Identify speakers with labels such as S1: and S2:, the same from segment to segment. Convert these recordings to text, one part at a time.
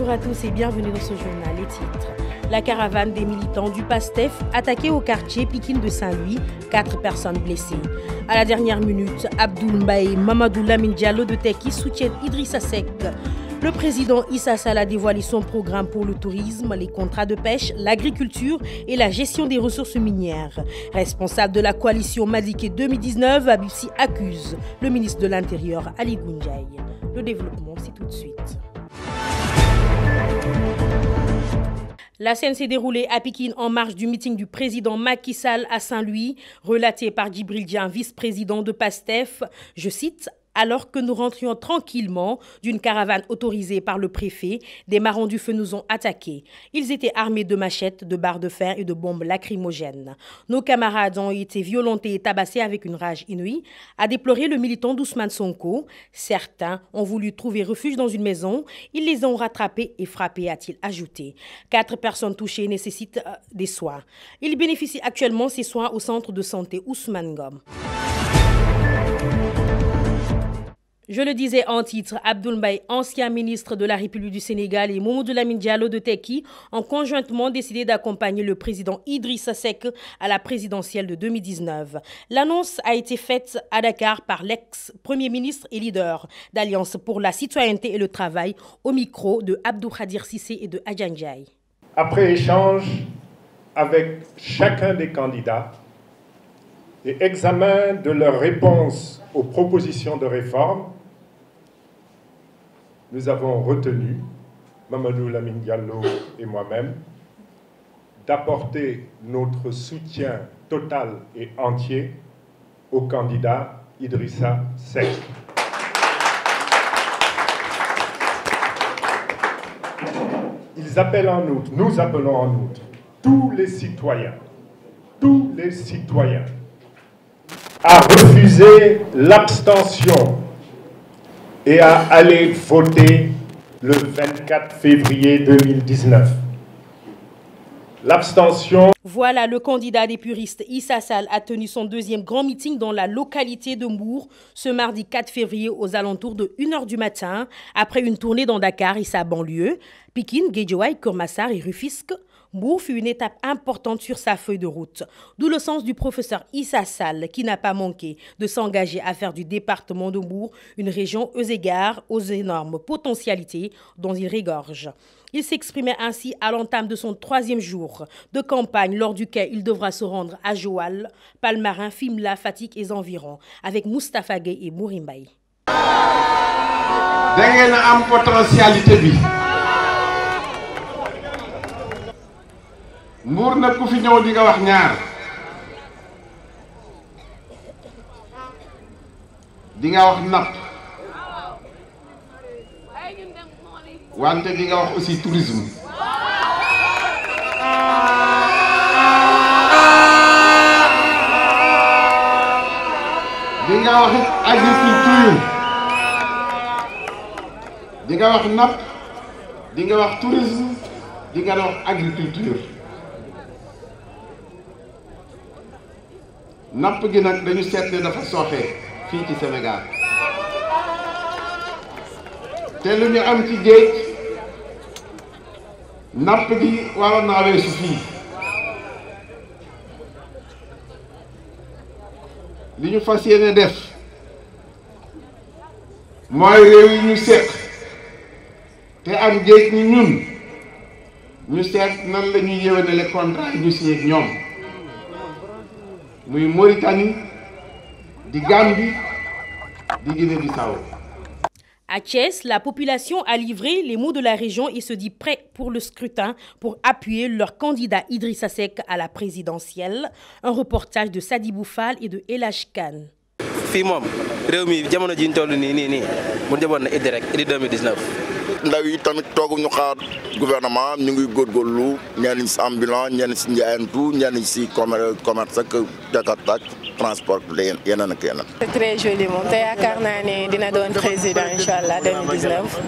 S1: Bonjour à tous et bienvenue dans ce journal. Les titres. La caravane des militants du PASTEF attaquée au quartier Pikine de Saint-Louis, 4 personnes blessées. À la dernière minute, Abdoul Mbaye Mamadou Lamine Diallo de Tekki soutiennent Idrissa Seck. Le président Issa Sall a dévoilé son programme pour le tourisme, les contrats de pêche, l'agriculture et la gestion des ressources minières. Responsable de la coalition Madické 2019, Habib-Sy accuse le ministre de l'Intérieur Ali Goundiaye. Le développement, c'est tout de suite. La scène s'est déroulée à Pikine en marge du meeting du président Macky Sall à Saint-Louis, relaté par Djibril Dieng, vice-président de PASTEF. Je cite: alors que nous rentrions tranquillement d'une caravane autorisée par le préfet, des marrons du feu nous ont attaqués. Ils étaient armés de machettes, de barres de fer et de bombes lacrymogènes. Nos camarades ont été violentés et tabassés avec une rage inouïe, a déploré le militant d'Ousmane Sonko. Certains ont voulu trouver refuge dans une maison. Ils les ont rattrapés et frappés, a-t-il ajouté. 4 personnes touchées nécessitent des soins. Ils bénéficient actuellement ces soins au centre de santé Ousmane Ngom. Je le disais en titre, Abdoul Mbaye, ancien ministre de la République du Sénégal, et Mamadou Lamine Diallo de Tekki ont conjointement décidé d'accompagner le président Idrissa Seck à la présidentielle de 2019. L'annonce a été faite à Dakar par l'ex-premier ministre et leader d'Alliance pour la citoyenneté et le travail au micro de Abdou Khadir Cissé et de Adjan Ndiaye.
S2: Après échange avec chacun des candidats et examen de leurs réponses aux propositions de réforme, nous avons retenu, Mamadou Lamine Diallo et moi-même, d'apporter notre soutien total et entier au candidat Idrissa Seck. Ils appellent en outre, nous appelons en outre, tous les citoyens, à refuser l'abstention et à aller voter le 24 février 2019. L'abstention.
S1: Voilà, le candidat des puristes Issa Sall a tenu son deuxième grand meeting dans la localité de Mbour ce mardi 4 février aux alentours de 1 h du matin, après une tournée dans Dakar et sa banlieue, Pikine, Guédiawaye, Keur Massar et Rufisque. Mbour fut une étape importante sur sa feuille de route, d'où le sens du professeur Issa Sall qui n'a pas manqué de s'engager à faire du département de Mbour une région aux égards aux énormes potentialités dont il régorge. Il s'exprimait ainsi à l'entame de son 3e jour de campagne lors duquel il devra se rendre à Joal, Palmarin, Fimela, Fatick et environs avec Moustapha Gueye et Mouri Mbaye.
S3: Da ngeen am potentialité bi. Mbour nag ku fi ñëw di nga wax ñaar di nga wax napp wante di nga wax aussi tourisme di nga wax agriculture di nga wax napp di nga wax tourisme di nga wax agriculture. napp gi nag dañu seet ne dafa sooxee fii ci Sénégal te lu ñu am ci géej napp gi waroon naa weesu fii li ñu fas yéene def mooy réew yi ñu seq te am géej ni ñun ñu seet nan la ñuy yéwénale contrat yi ñu signé ak ñoom muy Mauritanie, di Gambie, di Guinée-Bissau.
S1: À Thiès, la population a livré les mots de la région et se dit prêt pour le scrutin pour appuyer leur candidat Idrissa Seck à la présidentielle. Un reportage de Sadibou Fall et de El Hadj Kane.
S4: Fii moom réew mi jamono ji ñu toll nii bu njaboot na Idi rek Idi 2019.
S5: ndaw yi tamit tooguñu xaar gouvernement ñu ngi góorgóorlu ñenn si ambulant ñenn si njaayantu ñenn si commerce ak jakarta transport yeneen ak yeneen.
S6: C'est très joli moom te yaakaar naa ne dina doon président inchallah 2019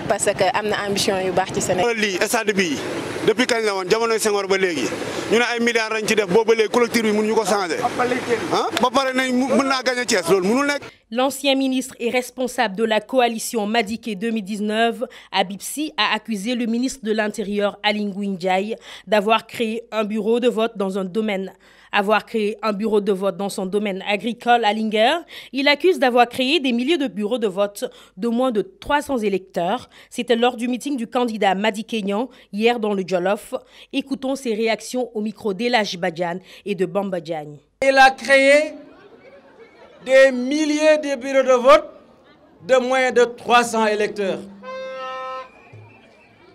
S6: parce que am na ambition yu baax ci Sénégal.
S7: lii stade bii depuis kañ la woon jamonoy Senghor ba léegi ñu ne ay milliards lañ ci def boobu ba léegi collectif bi mun ñu ko changé ba pare nañ mën naa gagné Thiès loolu mënul nekk.
S1: L'ancien ministre et responsable de la coalition Madické 2019, Habib Sy, a accusé le ministre de l'Intérieur, Aly Ngouille Ndiaye, d'avoir créé un bureau de vote dans son domaine agricole à Linguère. Il accuse d'avoir créé des milliers de bureaux de vote de moins de 300 électeurs. C'était lors du meeting du candidat madikénian hier dans le Jolof. Écoutons ses réactions au micro d'Elhadji Badiane et de Bamba Diagne.
S8: Il a créé des milliers de bureaux de vote de moins de 300 électeurs.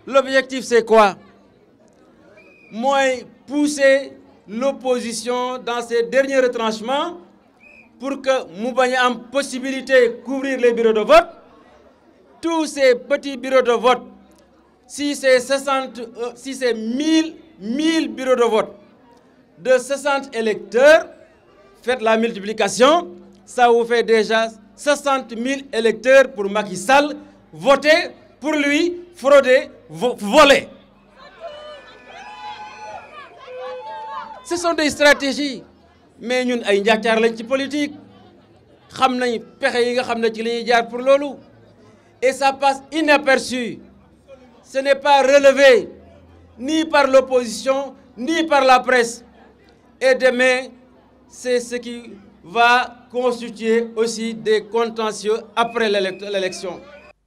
S8: L'objectif, c'est quoi? Moins pousser l'opposition dans ses derniers retranchements pour que nous ayons possibilité de couvrir les bureaux de vote. Tous ces petits bureaux de vote, si c'est 1000 bureaux de vote de 60 électeurs, faites la multiplication, ça vous fait déjà 60 000 électeurs pour Macky Sall, voter pour lui, frauder, voler. Ce sont des stratégies, mais nous avons des politique, pour l'olu, et ça passe inaperçu. Ce n'est pas relevé ni par l'opposition, ni par la presse. Et demain, c'est ce qui va constituer aussi des contentieux après l'élection.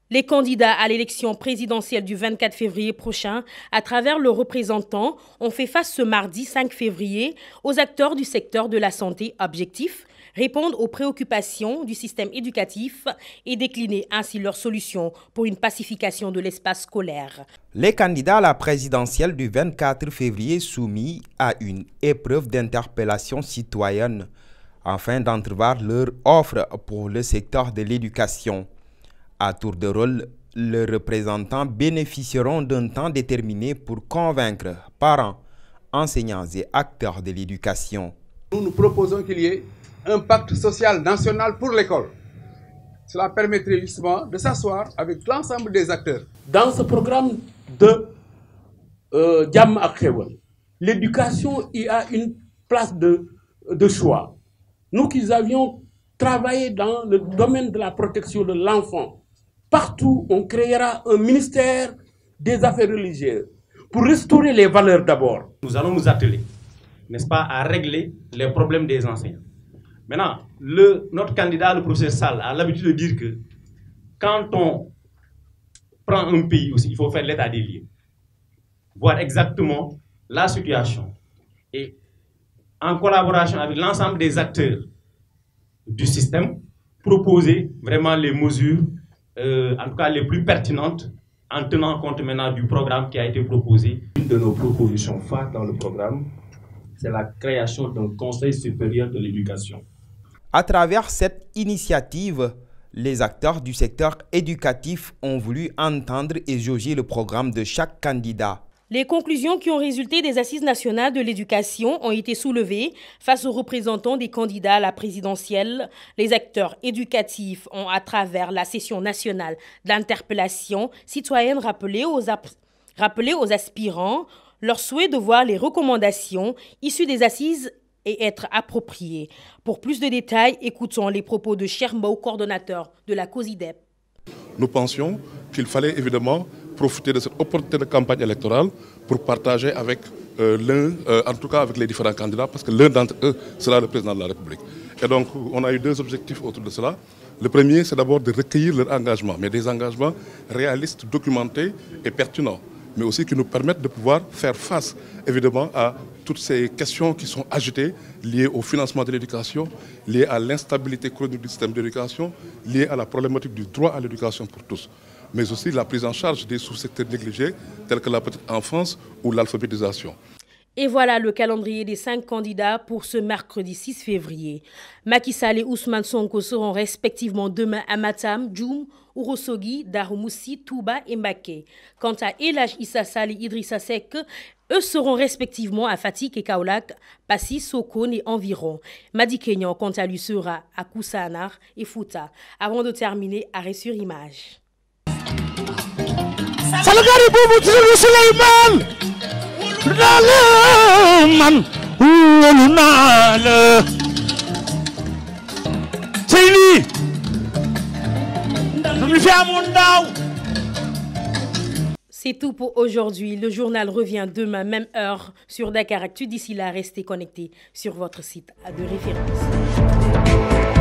S1: Les candidats à l'élection présidentielle du 24 février prochain, à travers leurs représentants, ont fait face ce mardi 5 février aux acteurs du secteur de la santé. Objectif, répondre aux préoccupations du système éducatif et décliner ainsi leurs solutions pour une pacification de l'espace scolaire.
S9: Les candidats à la présidentielle du 24 février soumis à une épreuve d'interpellation citoyenne afin d'entrevoir leur offre pour le secteur de l'éducation. À tour de rôle, les représentants bénéficieront d'un temps déterminé pour convaincre parents, enseignants et acteurs de l'éducation.
S10: Nous proposons qu'il y ait un pacte social national pour l'école. Cela permettrait justement de s'asseoir avec l'ensemble des acteurs.
S11: Dans ce programme de Jàmm ak Xéwal, l'éducation y a une place de choix. Nous qui avions travaillé dans le domaine de la protection de l'enfant, partout, on créera un ministère des Affaires religieuses pour restaurer les valeurs d'abord.
S12: Nous allons nous atteler, n'est-ce pas, à régler les problèmes des enseignants. Maintenant, notre candidat, le professeur Sall, a l'habitude de dire que quand on prend un pays aussi, il faut faire l'état des lieux, voir exactement la situation et en collaboration avec l'ensemble des acteurs du système, proposer vraiment les mesures en tout cas les plus pertinentes en tenant compte maintenant du programme qui a été proposé.
S13: Une de nos propositions phares dans le programme, c'est la création d'un Conseil supérieur de l'éducation.
S9: À travers cette initiative, les acteurs du secteur éducatif ont voulu entendre et jauger le programme de chaque candidat.
S1: Les conclusions qui ont résulté des Assises nationales de l'éducation ont été soulevées face aux représentants des candidats à la présidentielle. Les acteurs éducatifs ont, à travers la session nationale d'interpellation citoyenne, rappelé aux aspirants leur souhait de voir les recommandations issues des assises et être appropriées. Pour plus de détails, écoutons les propos de Cheikh Mbow, coordonnateur de la COSIDEP.
S14: Nous pensions qu'il fallait évidemment profiter de cette opportunité de campagne électorale pour partager avec en tout cas avec les différents candidats, parce que l'un d'entre eux sera le président de la République. Et donc, on a eu deux objectifs autour de cela. Le premier, c'est d'abord de recueillir leurs engagements, mais des engagements réalistes, documentés et pertinents, mais aussi qui nous permettent de pouvoir faire face, évidemment, à toutes ces questions qui sont agitées, liées au financement de l'éducation, liées à l'instabilité chronique du système d'éducation, liées à la problématique du droit à l'éducation pour tous, mais aussi la prise en charge des sous-secteurs négligés, tels que la petite enfance ou l'alphabétisation.
S1: Et voilà le calendrier des 5 candidats pour ce mercredi 6 février. Macky Sall et Ousmane Sonko seront respectivement demain à Matam, Djoum, Ourossogui, Darou Moussi, Touba et Mbacké. Quant à Elhadji Issa Sall et Idrissa Seck, eux seront respectivement à Fatick et Kaolack, Passy, Sokone et environ. Madikénian, quant à lui, sera à Koussanar et Fouta. Avant de terminer, arrêt sur image.
S15: Salgari bubu tilu Sulaiman man wulunala Tayli
S1: C'est tout pour aujourd'hui. Le journal revient demain, même heure, sur Dakaractu. D'ici là, restez connectés sur votre site de référence.